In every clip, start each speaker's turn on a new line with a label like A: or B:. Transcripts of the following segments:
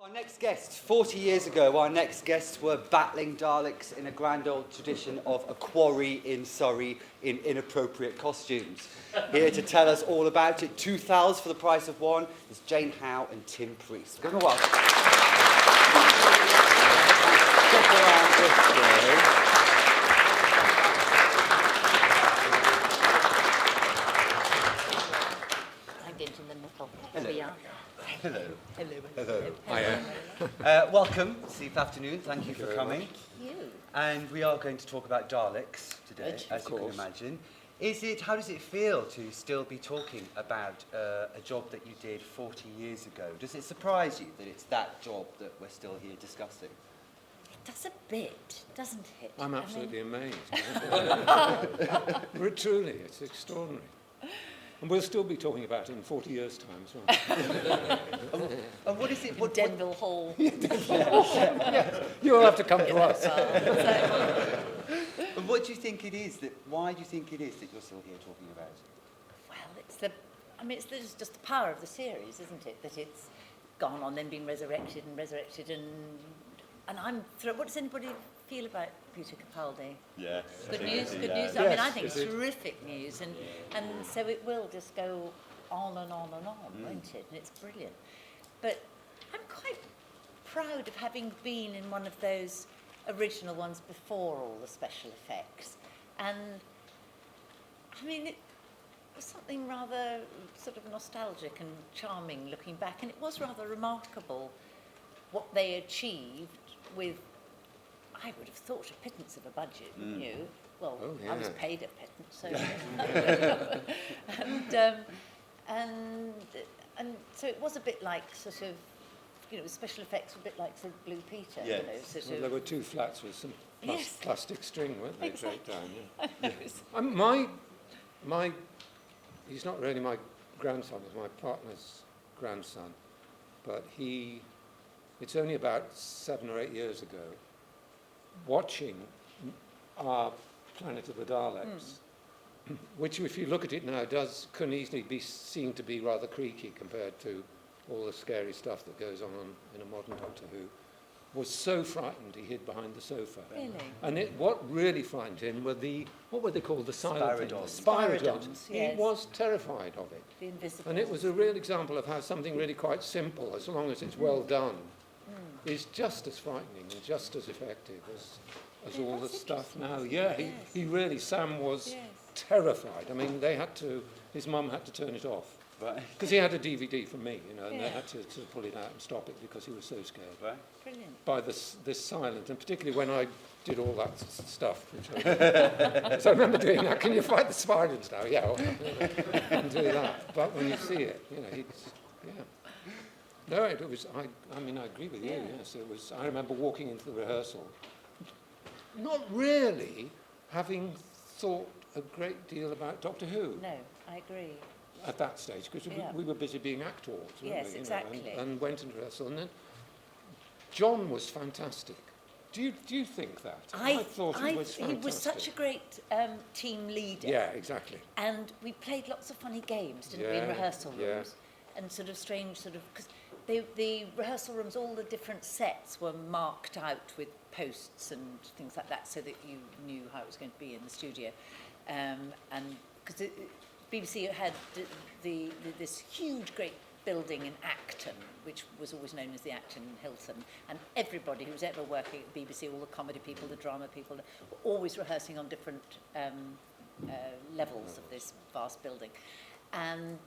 A: Our next guests, 40 years ago, our next guests were battling Daleks in a grand old tradition of a quarry in Surrey in inappropriate costumes. Here to tell us all about it, 2 thals for the price of one, is Jane Howe and Tim Preece. Give them a welcome. Check around this way.
B: I'm getting in the middle.
A: Hello.
B: Here we are.
A: Hello.
B: Hello.
A: Hiya. Welcome this afternoon. Thank you for coming.
B: Thank you.
A: And we are going to talk about Daleks today,
B: Good.
A: as you can imagine. How does it feel to still be talking about a job that you did 40 years ago? Does it surprise you that it's that job that we're still here discussing?
B: It does a bit, doesn't it?
C: I'm absolutely amazed. Truly, it's extraordinary. And we'll still be talking about it in 40 years' time as well.
A: And what is it?
B: Denville Hall.
C: You'll have to come to us.
A: And what do you think it is why do you think it is that you're still here talking about it?
B: Well, it's just the power of the series, isn't it? That it's gone on, then been resurrected, and I'm thrilled. What does anybody feel about Peter Capaldi?
A: Yes.
B: Good news.
C: Yes,
B: I think
C: is it?
B: terrific news, and so it will just go on and on and on, won't it? And it's brilliant. But I'm quite proud of having been in one of those original ones before all the special effects, and I mean it was something rather sort of nostalgic and charming looking back, and it was rather remarkable what they achieved with, I would have thought, a pittance of a budget, wouldn't you? Well,
C: Oh,
B: I was
C: yeah.
B: paid a pittance, so and so it was a bit like sort of, special effects were a bit like sort of Blue Peter,
A: Yes.
B: sort
C: Well,
B: of.
C: there were 2 flats with some
B: Yes.
C: plastic string, weren't they, draped down? Yeah.
B: Yes.
C: He's not really my grandson, he's my partner's grandson, but it's only about 7 or 8 years ago, watching our Planet of the Daleks, which, if you look at it now, can easily be seen to be rather creaky compared to all the scary stuff that goes on in a modern Doctor Who, was so frightened he hid behind the sofa.
B: Really?
C: And what really frightened him were what were they called? The silent thing?
A: Spiridons.
C: The Spiridons.
B: Spiridons, yes.
C: He was terrified of it.
B: The invisible.
C: And it was a real example of how something really quite simple, as long as it's well done, is just as frightening and just as effective as all the
B: that's
C: stuff now.
B: interesting.
C: Yeah,
B: Yes.
C: Sam was
B: Yes.
C: terrified. I mean, his mum had to turn it off.
A: Right.
C: Because he had a DVD from me, and they
B: Yeah.
C: had to pull it out and stop it because he was so scared
A: Right.
B: Brilliant.
C: by this silent, and particularly when I did all that stuff. So I remember doing that. Can you fight the spiders now? Yeah, and do that. But when you see it, No, it was. I mean, I agree with you.
B: Yeah.
C: Yes, it was. I remember walking into the rehearsal, not really having thought a great deal about Doctor Who
B: No, I agree.
C: at that stage, because
B: Yeah.
C: we were busy being actors, weren't
B: Yes,
C: we,
B: exactly.
C: and went into rehearsal. And then John was fantastic. Do you think that? I thought he was fantastic.
B: He was such a great team leader.
C: Yeah, exactly.
B: And we played lots of funny games, didn't we, in
C: Yeah,
B: rehearsal rooms?
C: yeah.
B: And sort of strange because the rehearsal rooms, all the different sets were marked out with posts and things like that so that you knew how it was going to be in the studio. And because BBC had this huge, great building in Acton, which was always known as the Acton Hilton, and everybody who was ever working at BBC, all the comedy people, the drama people, were always rehearsing on different levels of this vast building. And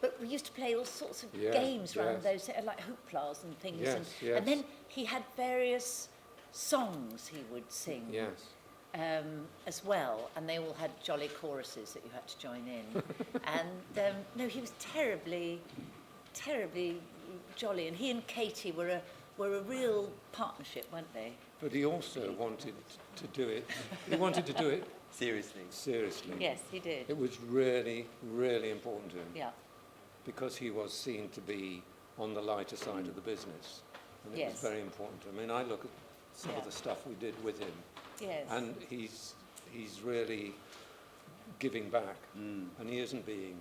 B: but we used to play all sorts of games around those, like hooplas and things.
C: Yes,
B: and then he had various songs he would sing.
C: Yes.
B: As well, and they all had jolly choruses that you had to join in. And no, he was terribly jolly, and he and Katie were a real partnership, weren't they?
C: But he also wanted to do it. He wanted to do it
A: Seriously.
C: seriously.
B: Yes, he did.
C: It was really, really important to him.
B: Yeah.
C: Because he was seen to be on the lighter side of the business. And it
B: Yes.
C: was very important to him. I mean, I look at some of the stuff we did with him,
B: Yes.
C: and he's really giving back. And he isn't being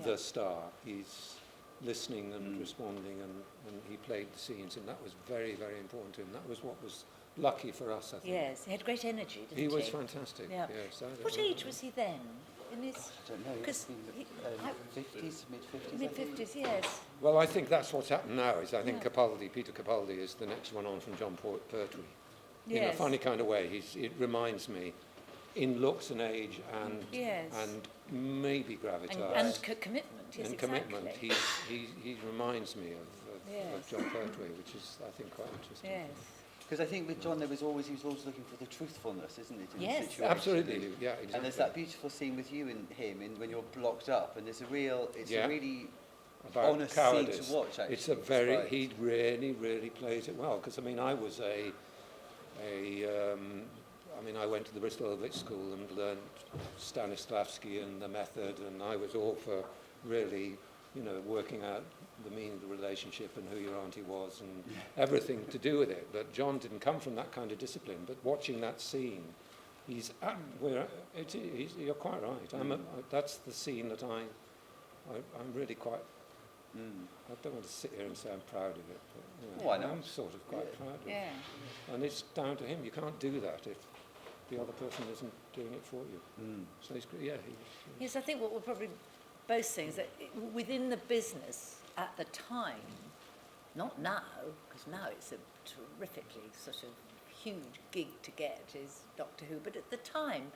C: the star. He's listening and responding, and he played the scenes, and that was very, very important to him. That was what was lucky for us, I think.
B: Yes, he had great energy, didn't he?
C: He was fantastic,
B: Yeah.
C: yes.
B: What age was he then? In his
A: I don't know.
B: Because
A: Because 50s, mid-50s.
B: mid-50s, yes.
C: Well, I think that's what's happened now, is I think Peter Capaldi is the next one on from John Pertwee. In a
B: Yes.
C: funny kind of way. It reminds me, in looks and age and
B: Yes.
C: and maybe gravitas.
B: And commitment, yes,
C: and
B: exactly.
C: commitment. He reminds me of
B: Yes.
C: John Pertwee, which is, I think, quite interesting.
B: Yes.
A: Because I think with John, he was always looking for the truthfulness, isn't it? In
B: Yes.
A: the situation.
C: Absolutely, yeah, exactly.
A: And there's that beautiful scene with you and him when you're locked up, and it's a really
C: About
A: honest
C: cowardice.
A: scene to watch. Actually,
C: It's a very, he really, really plays it well. Because I mean, I was I went to the Bristol Old Vic School and learned Stanislavski and the method, and I was all for really, working out the meaning of the relationship and who your auntie was and everything to do with it. But John didn't come from that kind of discipline. But watching that scene, you're quite right. That's the scene that I'm really quite. I don't want to sit here and say I'm proud of it, but
A: Why not?
C: I'm sort of quite proud of it.
B: Yeah.
C: And it's down to him. You can't do that if the other person isn't doing it for you. So he's great.
B: Yes, I think what we're probably both saying is that within the business at the time, not now, because now it's a terrifically sort of huge gig to get, is Doctor Who, but at the time,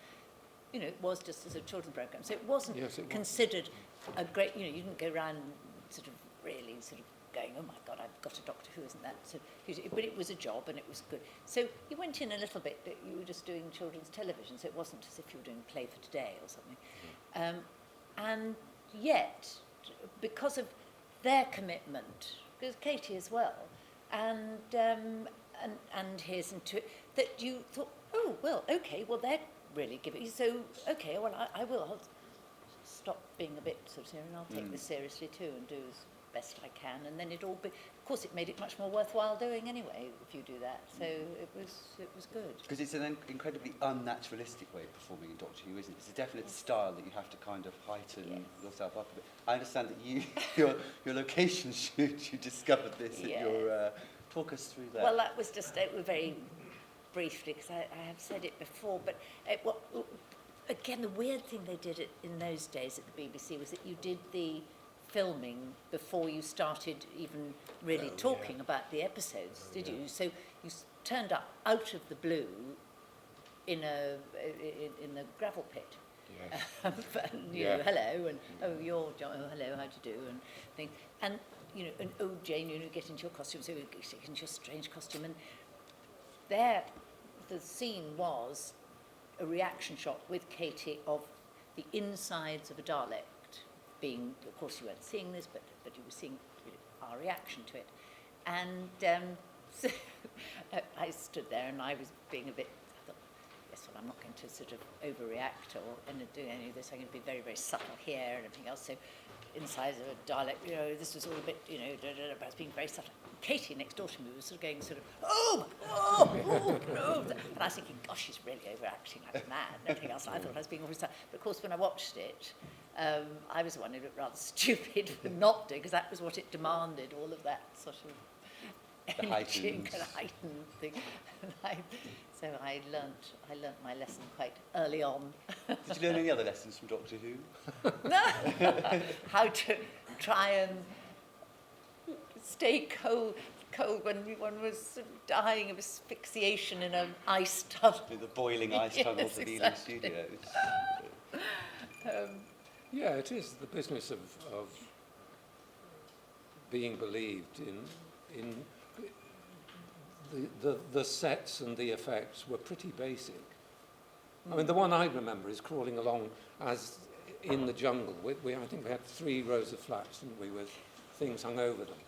B: it was just as a children's programme, so it wasn't considered a great, you didn't go around sort of really sort of going, oh my God, I've got a Doctor Who, isn't that? So, but it was a job and it was good. So you went in a little bit that you were just doing children's television, so it wasn't as if you were doing Play for Today or something. And yet, because of their commitment, because Katie as well, and his into it, that you thought, oh, well, okay, well, they're really giving, so, okay, well, I will, I'll stop being a bit sort of, and I'll take this seriously too and do as best I can, and then it all of course it made it much more worthwhile doing anyway if you do that, so it was good.
A: Because it's an incredibly unnaturalistic way of performing in Doctor Who, isn't it? It's a definite style that you have to kind of heighten yourself up a bit. I understand that your location shoot, you discovered this at your, talk us through that.
B: Well, that was just, very briefly, because I have said it before, but again, the weird thing they did in those days at the BBC was that you did the filming before you started even really talking about the episodes, did you? So you turned up out of the blue in the gravel pit.
C: Yes.
B: And, hello, and you're John, hello, how do you do, and things. And, and oh, Jane, get into your costume, so you get into your strange costume. And there, the scene was a reaction shot with Katie of the insides of a Dalek being, of course you weren't seeing this, but you were seeing our reaction to it. And so I stood there and I was being I thought, yes, well, I'm not going to sort of overreact or do any of this. I'm going to be very, very subtle here and everything else. So inside of a Dalek, this was all a bit, but I was being very subtle. Katie next door to me was sort of going sort of, oh, no. And I was thinking, gosh, she's really overacting like mad and everything else. I thought I was being all subtle. But of course, when I watched it, I was the one who looked rather stupid for not doing, because that was what it demanded, all of that sort of heightened thing. So I learnt my lesson quite early on.
A: Did you learn any other lessons from Doctor Who?
B: No, how to try and stay cold when one was dying of asphyxiation in an ice tunnel.
A: The boiling ice tunnels of Ealing Studios.
C: Yeah, it is the business of being believed in the sets and the effects were pretty basic. I mean, the one I remember is crawling along as in the jungle. I think we had 3 rows of flats, didn't we, with things hung over them.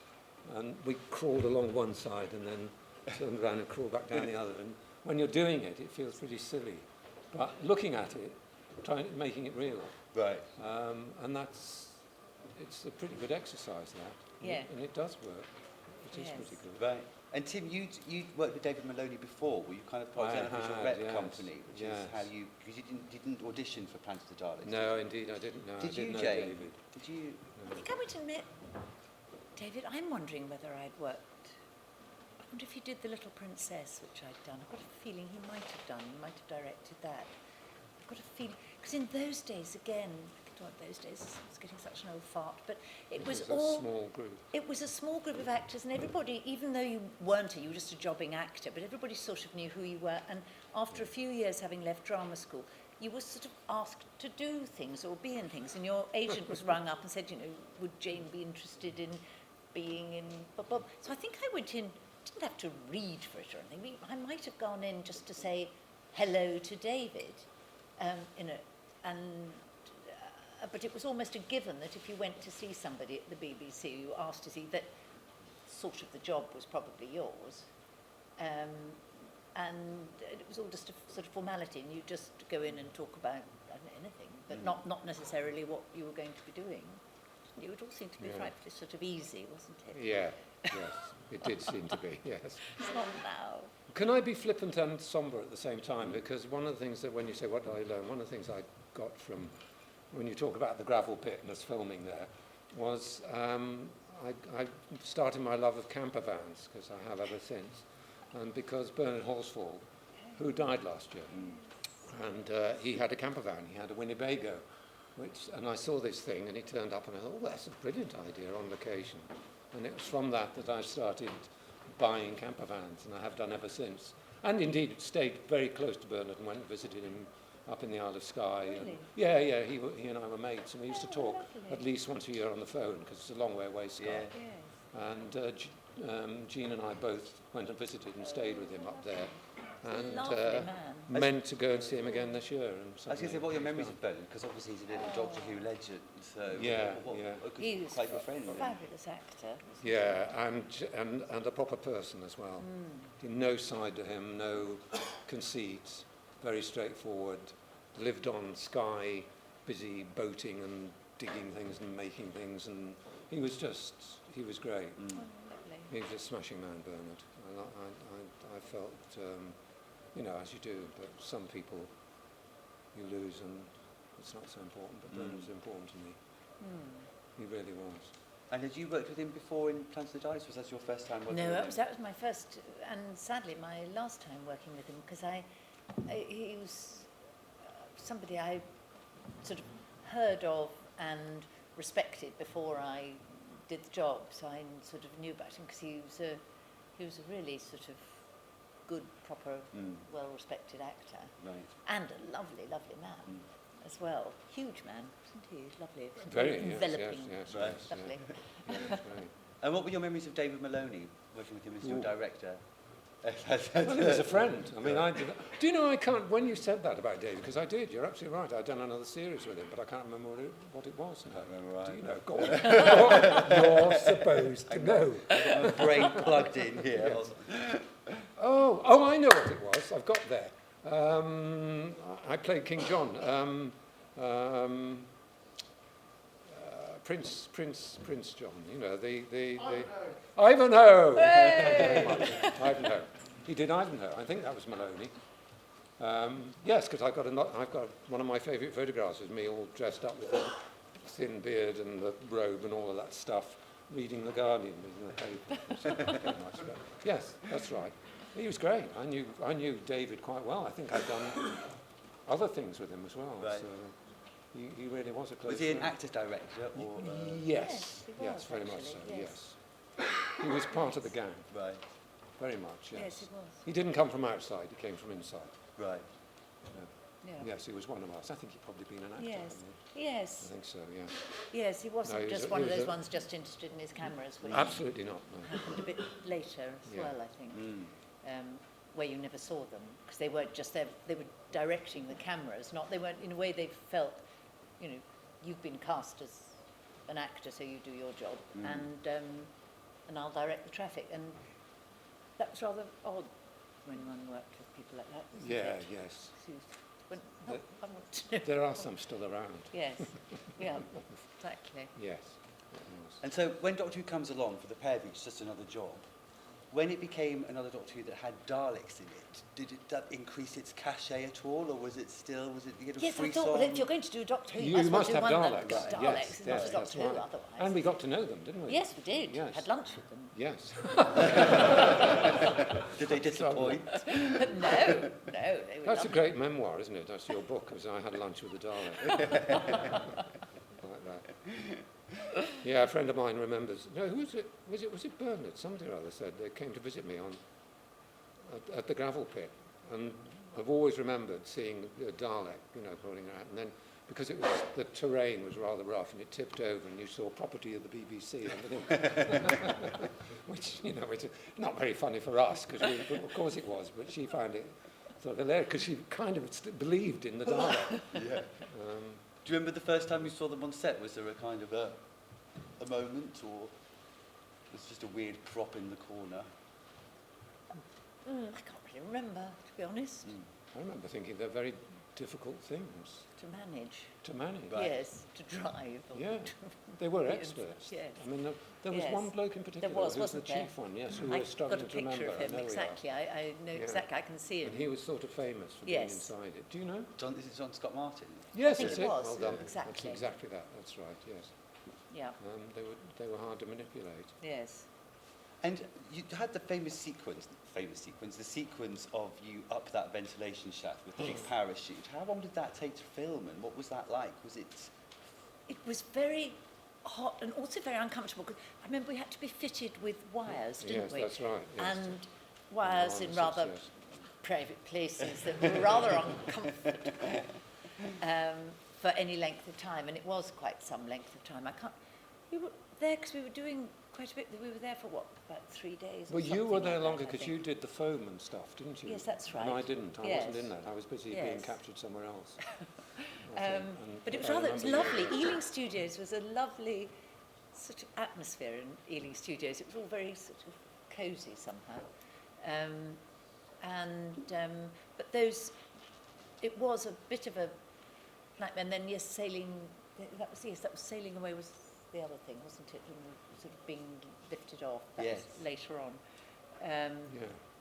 C: And we crawled along one side and then turned around and crawled back down the other. And when you're doing it, it feels pretty silly. But looking at it, making it real.
A: Right.
C: And it's a pretty good exercise, that.
B: Yeah.
C: And it does work. It is pretty good.
A: Right. And Tim, you worked with David Maloney before. Were you kind of part of the official rep company, which is how you, because you didn't audition for Planet of the Daleks?
C: No, indeed, I didn't know.
A: Did you,
C: know
A: Jane?
C: David.
A: Did you?
B: I think I went and met David, I'm wondering whether I'd worked. I wonder if he did The Little Princess, which I'd done. I've got a feeling he might have done, he might have directed that. I've got a feeling, because in those days, again, those days, I was getting such an old fart, but it was all...
C: a small group.
B: It was a small group of actors, and everybody, even though you weren't you were just a jobbing actor, but everybody sort of knew who you were, and after a few years having left drama school, you were sort of asked to do things or be in things, and your agent was rung up and said, you know, would Jane be interested in being in... Blah, blah. So I think I went in, didn't have to read for it or anything. I might have gone in just to say hello to David, but it was almost a given that if you went to see somebody at the BBC, you asked to see that sort of the job was probably yours. And it was all just a sort of formality, and you just go in and talk about anything, but not necessarily what you were going to be doing. It would all seem to be frightfully sort of easy, wasn't it?
C: Yeah, yes, it did seem to be, yes.
B: It's not now.
C: Can I be flippant and sombre at the same time? Because one of the things that when you say, what did I learn? One of the things I got from when you talk about the gravel pit and us filming there was I started my love of camper vans, because I have ever since. And because Bernard Horsfall, who died last year, and he had a camper van, he had a Winnebago, and I saw this thing and he turned up and I thought, oh, that's a brilliant idea on location. And it was from that I started buying camper vans, and I have done ever since. And indeed stayed very close to Bernard and went and visited him up in the Isle of Skye.
B: Really?
C: And yeah, he and I were mates, and we used to talk
B: lovely.
C: at least once a year on the phone, because it's a long way away, Skye.
A: Yeah.
C: And Jean and I both went and visited and stayed with him up there. And
B: Lovely man.
C: meant to go and see him again this year. And
A: I was going to say, what are your memories of Bernard? Because obviously he's a little Doctor Who legend, so... What
B: He was
A: like your friend,
B: a fabulous actor.
C: Yeah, and a proper person as well. No side to him, no conceit, very straightforward. Lived on Skye, busy boating and digging things and making things, and he was great.
B: Lovely.
C: He was a smashing man, Bernard. I felt, as you do, but some people you lose and it's not so important, but Bernard was important to me. He really was.
A: And had you worked with him before in Planet of the Daleks? Was that your first time working with him?
B: No, that was my first, and sadly my last time working with him, because he was somebody I sort of heard of and respected before I did the job, so I sort of knew about him because he was a really sort of good, proper, well-respected actor,
A: Right.
B: and a lovely, lovely man as well. Huge man, isn't he? Lovely,
C: Very
B: enveloping,
C: yes,
A: Right.
B: lovely.
C: Yeah, very.
A: And what were your memories of David Maloney, working with him as your director?
C: Well, he was a friend. I mean, do you know, I can't, when you said that about David, because I did, you're absolutely right, I'd done another series with him, but I can't remember what it was.
A: I can't remember.
C: Do you know? Go on. You're supposed to know.
A: My brain plugged in here.
C: Yes. Oh, I know what it was. I've got there. I played King John. Prince John, you know, the Ivanhoe. Very much. Ivanhoe. He did Ivanhoe. I think that was Maloney. Yes, because I've got one of my favourite photographs of me all dressed up with the thin beard and the robe and all of that stuff, reading the Guardian, reading the paper. Very nice. But yes, that's right. He was great. I knew David quite well. I think I'd done other things with him as well.
A: Right.
C: So he really was a close
A: Was he an
C: friend.
A: actor's director? Or,
C: Yes,
B: Yes, he was,
C: very much
B: actually,
C: so,
B: yes.
C: yes. He was part of the gang,
A: Right,
C: very much, yes.
B: Yes, he was.
C: He didn't come from outside, he came from inside.
A: right.
B: Yeah.
C: Yes, he was one of us. I think he'd probably been an actor,
B: Yes.
C: hadn't he?
B: Yes.
C: I think so, yes.
B: Yes, he wasn't
C: No, he was
B: just
C: a-
B: one
C: he
B: of
C: was
B: those
C: a-
B: ones just interested in his cameras, which
C: Absolutely not, no.
B: happened a bit later as
C: Yeah.
B: well, I think,
A: Mm.
B: where you never saw them, because they weren't just there, they were directing the cameras, they weren't, in a way they felt, you know, you've been cast as an actor, so you do your job, and I'll direct the traffic, and that was rather odd when one worked with people like that, wasn't
C: Yeah,
B: it?
C: yes.
B: No, I want to know.
C: There are some still around.
B: Yes, yeah, exactly.
C: Yes.
A: And so when Doctor Who comes along for the pair of you, it's just another job. when it became another Doctor Who that had Daleks in it, did that increase its cachet at all, or was it you get a
B: Yes, I
A: free
B: thought,
A: song?
B: well, if you're going to do a Doctor Who,
C: You
B: might as well
C: must
B: do
C: have
B: one
C: Daleks.
B: that's Daleks,
C: Yes,
B: and not
C: yes,
B: a
C: that's
B: Doctor Who
C: right.
B: otherwise.
C: And we got to know them, didn't we?
B: Yes, we did.
C: Yes.
B: Had lunch with them.
C: Yes.
A: Did they disappoint?
B: No, they were
C: That's a
B: lovely.
C: great memoir, isn't it? That's your book, as I had lunch with the Dalek. Like that. Yeah, a friend of mine remembers. No, who was it? Was it Bernard? Somebody or other said they came to visit me at the gravel pit, and I've always remembered seeing a Dalek, crawling around, and then because the terrain was rather rough and it tipped over, and you saw property of the BBC underneath, which it's not very funny for us because of course it was, but she found it sort of hilarious because she kind of believed in the Dalek.
A: Yeah. Do you remember the first time you saw them on set? Was there a kind of a moment, or was it just a weird prop in the corner?
B: I can't really remember, to be honest,
C: I remember thinking they're very difficult things
B: to manage.
C: to manage.
A: Right.
B: Yes, to drive. Or
C: Yeah,
B: to-
C: they were
B: Yes,
C: experts.
B: yes.
C: I mean, there was
B: Yes.
C: one bloke in particular
B: There was,
C: who was the
B: wasn't there?
C: chief one, yes, who
B: I
C: was struggling
B: got a
C: to remember.
B: picture of him,
C: There we are.
B: exactly. I know
C: Yeah.
B: exactly, I can see him.
C: And he was sort of famous for
B: Yes.
C: being inside it. Do you know?
A: Is it John Scott Martin?
C: Yes,
B: think
C: that's
B: it
C: it.
B: was,
C: Well done.
B: exactly.
C: That's exactly that. That's right. Yes.
B: Yeah,
C: They were hard to manipulate.
B: yes.
A: And you had the famous sequence, the sequence of you up that ventilation shaft with the big parachute. How long did that take to film, and what was that like? Was it...
B: It was very hot and also very uncomfortable. 'Cause I remember we had to be fitted with wires, didn't
C: Yes,
B: we?
C: that's right. Yes.
B: And wires in
C: Harnesses,
B: rather
C: yes.
B: private places that were rather uncomfortable for any length of time. And it was quite some length of time. We were there because we were doing quite a bit. We were there for what, about 3 days? or
C: Well, you were
B: something
C: there
B: like
C: longer
B: that, I
C: because
B: think.
C: you did the foam and stuff, didn't you?
B: Yes, that's
C: And I
B: right.
C: didn't. I
B: Yes.
C: wasn't in that. I was busy being
B: Yes.
C: captured somewhere else. I think.
B: But it was
C: I
B: rather, it was
C: remember you-
B: lovely. Ealing Studios was a lovely sort of atmosphere in Ealing Studios. It was all very sort of cosy somehow. But it was a bit of a nightmare. And then, yes, that was Sailing Away was the other thing, wasn't it? And sort of being lifted off. That
A: Yes.
B: was later on.
C: Yeah.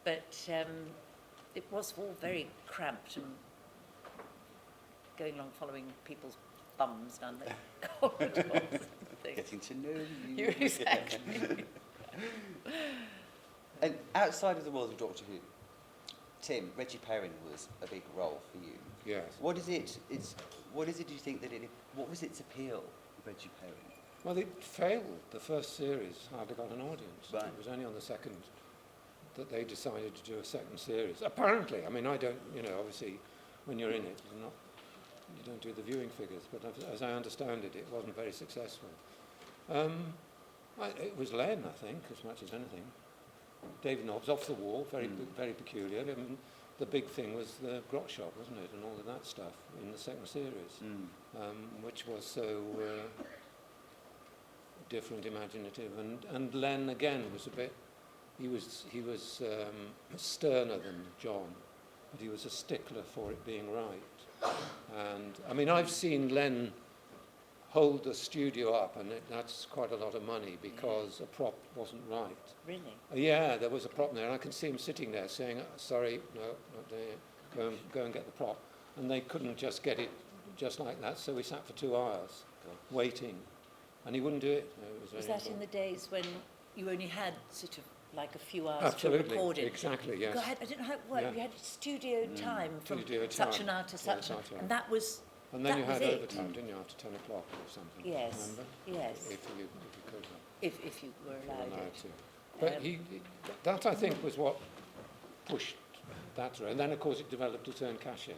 B: But it was all very cramped and going along following people's bums down the corridors and things.
A: Getting to know you.
B: You're exactly.
A: And outside of the world of Doctor Who, Tim, Reggie Perrin was a big role for you.
C: Yes.
A: What is it do you think what was its appeal, Reggie Perrin?
C: Well, it failed. The first series hardly got an audience.
A: Right.
C: It was only on the second that they decided to do a second series. Apparently, I mean, I don't, obviously, when you're in it, you don't do the viewing figures, but as I understand it, it wasn't very successful. It was Len, I think, as much as anything. David Nobbs, off the wall, very peculiar. I mean, the big thing was the grot shop, wasn't it, and all of that stuff in the second series, which was so different, imaginative, and Len again was a bit. He was sterner than John, but he was a stickler for it being right. And I mean, I've seen Len hold the studio up, and that's quite a lot of money because a prop wasn't right.
B: Really?
C: Yeah, there was a prop there, and I can see him sitting there saying, "Sorry, no, not there. Go and get the prop." And they couldn't just get it just like that, so we sat for 2 hours waiting, and he wouldn't do it. No, it was
B: Was
C: very
B: that in the
C: important.
B: days when you only had sort of like a few hours
C: Absolutely,
B: to record it?
C: exactly, yes.
B: I don't know how it worked.
C: Yeah.
B: You had studio time from
C: Studio
B: such
C: time.
B: an hour to such
C: Yes,
B: an,
C: that's right.
B: and that was.
C: And then
B: that
C: you
B: was
C: had
B: it.
C: overtime, didn't you, after 10 o'clock or something?
B: Yes,
C: Remember?
B: yes.
C: If you could.
B: If you were
C: If you were
B: allowed
C: allowed
B: it.
C: to. But that I think was what pushed that through. And then, of course, it developed its own cachet.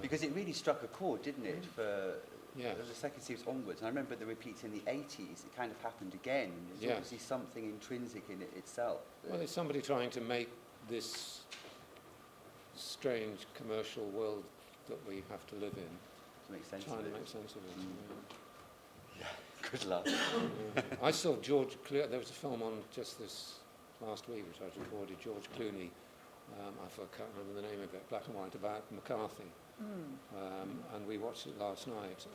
A: Because it really struck a chord, didn't it, for
C: Yes.
A: the second series onwards. And I remember the repeats in the 80s, it kind of happened again. There's
C: Yes.
A: obviously something intrinsic in it itself.
C: Well, there's somebody trying to make this strange commercial world that we have to live in,
A: to make sense
C: trying
A: of
C: to
A: it.
C: make sense of it.
A: Good luck.
C: Yeah. I saw George Clooney, there was a film on just this last week which I recorded, George Clooney, I can't remember the name of it, black and white, about McCarthy. And we watched it last night,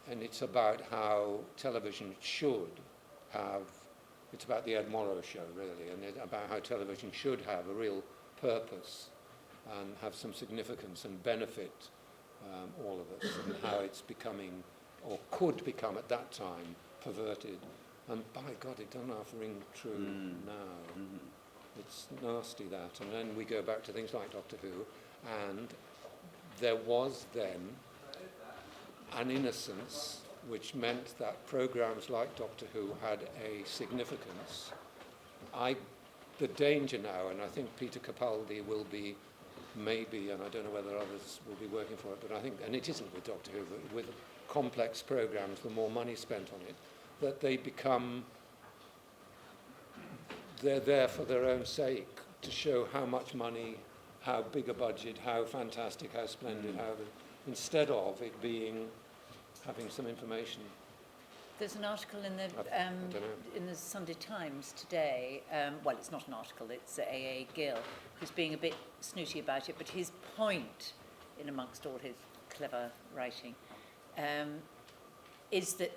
C: and it's about how television should have it's about the Ed Morrow show, really, and about how television should have a real purpose and have some significance and benefit all of us, and how it's becoming, or could become at that time, perverted. And by God, it doesn't half ring true now. It's nasty, that. And then we go back to things like Doctor Who, and there was then an innocence which meant that programmes like Doctor Who had a significance. The danger now, and I think Peter Capaldi will be, maybe, and I don't know whether others will be working for it, but I think, and it isn't with Doctor Who, but with complex programmes, the more money spent on it, that they become, they're there for their own sake, to show how much money, how big a budget, how fantastic, how splendid, instead of it being, having some information.
B: There's an article in the Sunday Times today. Well, it's not an article, it's A.A. Gill, who's being a bit snooty about it, but his point, in amongst all his clever writing, is that,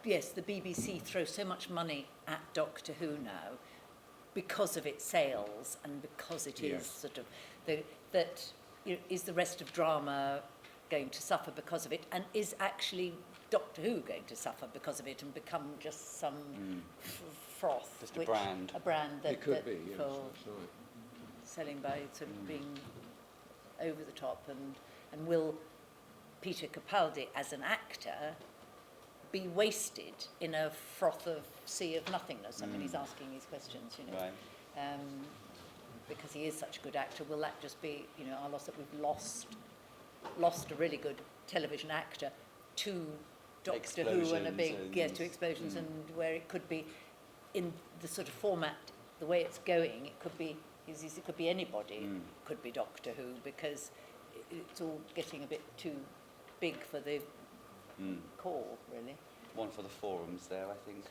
B: yes, the BBC throws so much money at Doctor Who now because of its sales and because it is sort of, that is the rest of drama going to suffer because of it, and is actually Doctor Who going to suffer because of it and become just some froth?
A: Just a brand.
B: A brand that,
C: it could be, yes,
B: for
C: that's right.
B: selling by sort of being over the top, and will Peter Capaldi as an actor be wasted in a froth of sea of nothingness? I mean, he's asking these questions, you know.
A: Right.
B: Because he is such a good actor, will that just be, you know, our loss, that we've lost a really good television actor to Doctor Who and a big, to explosions, and where it could be in the sort of format, the way it's going, it could be, it could be anybody, could be Doctor Who, because it's all getting a bit too big for the call, really.
A: One for the forums there, I think.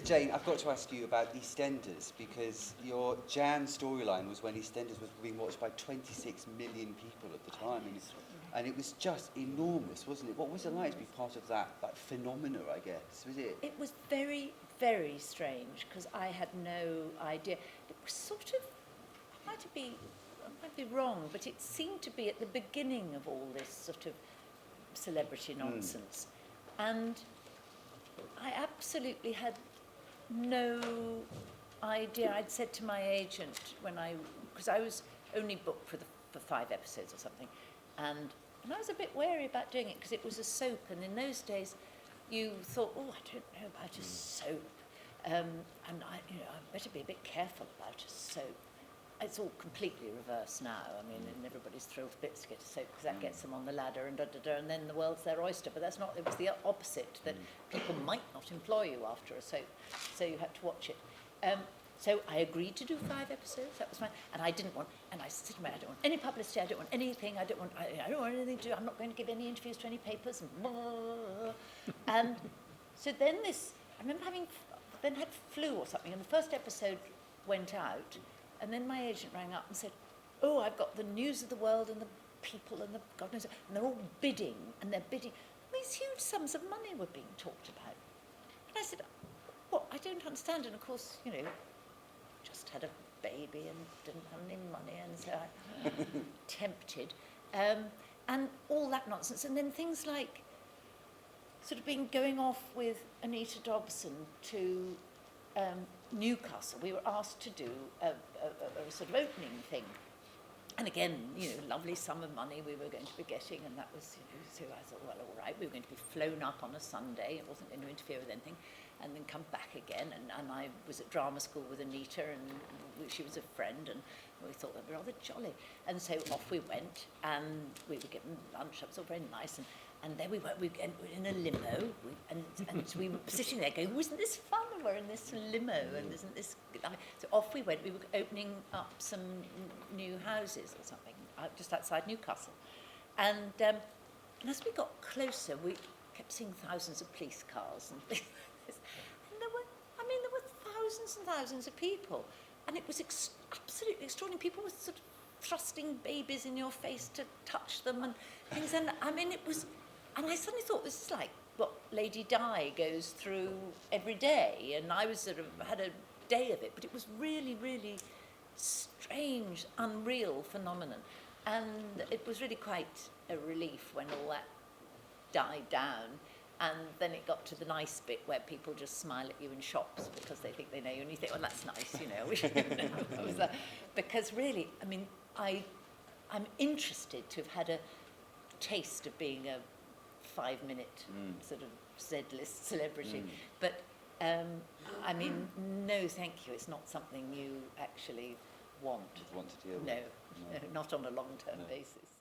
A: Jane, I've got to ask you about EastEnders, because your Jan storyline was when EastEnders was being watched by 26 million people at the time, and it was just enormous, wasn't it? What was it like to be part of that phenomena, I guess? Was it?
B: It was very, very strange, because I had no idea. It was sort of, I might be wrong, but it seemed to be at the beginning of all this sort of celebrity nonsense. And I absolutely had no idea. I'd said to my agent because I was only booked for 5 episodes or something, and I was a bit wary about doing it because it was a soap, and in those days you thought, oh, I don't know about a soap, and I better be a bit careful about a soap. It's all completely reversed now. I mean, and everybody's thrilled to bits to get a soap because that gets them on the ladder and and then the world's their oyster. But that's not. It was the opposite, that people might not employ you after a soap, so you had to watch it. So I agreed to do 5 episodes. That was fine, and I didn't want. And I said to me, I don't want any publicity. I don't want anything. I don't want anything to do. I'm not going to give any interviews to any papers. And so then I remember had flu or something, and the first episode went out. And then my agent rang up and said, oh, I've got the news of the world and the people and the God knows, and they're all bidding, and they're bidding. These huge sums of money were being talked about. And I said, what? I don't understand. And of course, just had a baby and didn't have any money, and so I tempted. And all that nonsense. And then things like sort of going off with Anita Dobson to Newcastle. We were asked to do a sort of opening thing, and again, lovely sum of money we were going to be getting, and that was, so I thought, well, all right, we were going to be flown up on a Sunday. It wasn't going to interfere with anything, and then come back again. And I was at drama school with Anita, and she was a friend, and we thought that would be rather jolly. And so off we went, and we were given lunch. That was all very nice, and there we were in a limo, and so we were sitting there going, wasn't this fun? We're in this limo, and isn't this... So off we went. We were opening up some new houses or something, just outside Newcastle. And as we got closer, we kept seeing thousands of police cars and things like this. And there were thousands and thousands of people. And it was absolutely extraordinary. People were sort of thrusting babies in your face to touch them and things. And I mean, it was... And I suddenly thought, this is like what Lady Di goes through every day, and I was sort of had a day of it, but it was really, really strange, unreal phenomenon. And it was really quite a relief when all that died down, and then it got to the nice bit where people just smile at you in shops because they think they know you, and you think, well, that's nice, you know. Because really, I mean, I'm interested to have had a taste of being a 5-minute sort of Z-list celebrity, but I mean, no, thank you. It's not something you actually want.
A: Want to deal with?
B: No, not on a long-term basis.